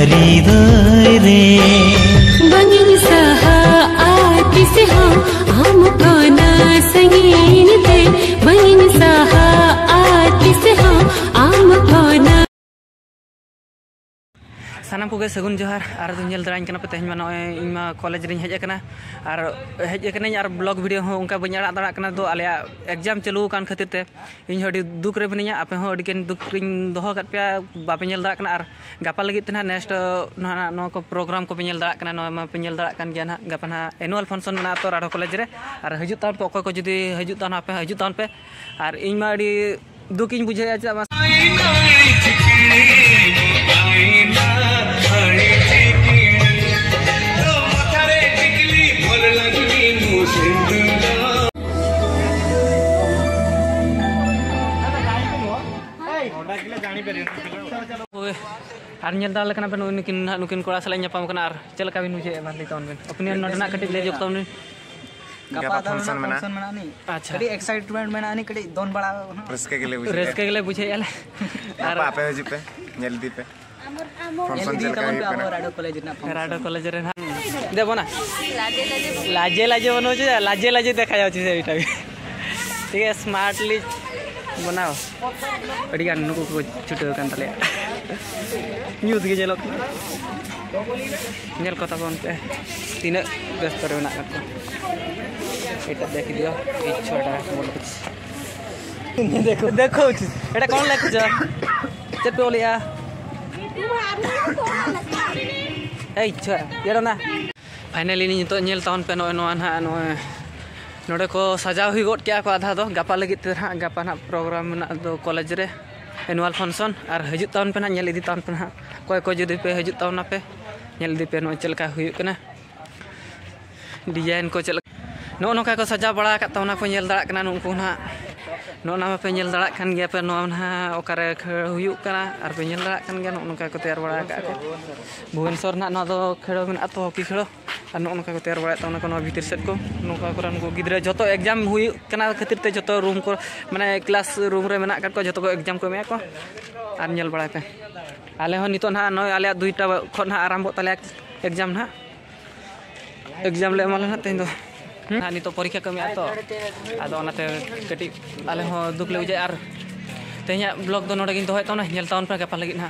हृदय रे बंगिन सहा आती से हम कोना संगीन ते बंगिन सहा आती से हम कोना सानाम को सगुन जोहार और नेल दराñ कना पे तेहन मा नय इमा कॉलेज रिन हेज कना और हेज कनाኝ और ब्लॉग वीडियो हो उनका बኝ आड़ा दाड़ा कना दो आले एग्जाम चालू कान खातिर ते इन हडी दुख रे बनिया आपे हो अडी केन दुख रिन दोहो कत पे बापे नेल दाड़ा कना और गापा लगित तना नेक्स्ट नो को प्रोग्राम को पे नेल दाड़ा कना नो मा पे नेल दाड़ा कान गया ना गापा ना एनुअल फंक्शन ना तो राडो कॉलेज रे और हजु तान पे को जुदी हजु तान आपे हजु तान पे और इन मा अडी दुख इन बुझे जा और नेल दाल पे नुकिन कोड़ा साल नापाम और चलका बिन बुझे बाली तौन बिन ओपिनियन नोडना कटिक ले जोक तौन गापा फंक्शन मना अच्छा कड़ी एक्साइटमेंट में आनी कड़ी दोन बड़ा रस्के के ले बुझे याले और आपे हजु पे नेल दी पे फंक्शन चल का राडो कॉलेज रे देबो ना लाजे लाजे बनो छ लाजे लाजे देखा जाउ छ एटा ठीक है स्मार्टली बनाओ अड़ी गान नुको को छुटे कान तले न्यूज़ के जेलो नेल कथा कोन पे तीन व्यस्त रे ना का एटा देख दियो ई छोटा बोल कुछ देखो देखो एटा कोन लाग छ चट पे ओलिया ए छोरा येरो ना फाइनली नितो नेल टाउन पे नो ना नो नोडे को सजाव हुई गोट क्या को आधा दो गापा लगी हाँ गापा ना प्रोग्राम ना दो कॉलेज रे एनुअल फंक्शन और हजू टाउन पे ना नेल इदी टाउन पे ना कोई को जुदी पे हजू टाउन पे नेल इदी पे नो चलका हुई कना डिजाइन को चल नो नोका को सजा बड़ा का तौना पे नेल दाड़ा कना नुकु ना नो ना पे नेल दाड़ा खान गया पे नो ना ओकारे हुई कना और पे नेल दाड़ा खान गया नोका को तैयार बड़ा का को भुवनेश्वर ना दो खेड़ो में तो हॉकी खेड़ो और नोका को तैयार बड़ा तौना को भीतर सेट को नोका करन को गिद्रे जतो एग्जाम हुई कना खातिर ते जतो रूम को माने क्लास रूम रे मेना को जतो को एग्जाम को में को और नेल बड़ा पे आले हो नितो ना नय आले दुईटा खन ना आरंभ तले एग्जाम ना एग्जाम ले माल ना तेन दो ना नितो परीक्षा को में तो आदो ओनाते कटी आले हो दुख ले बुझे और तेहया ब्लॉग दो नोडे गिन दोय तौना नेल टाउन पे गापा लगी ना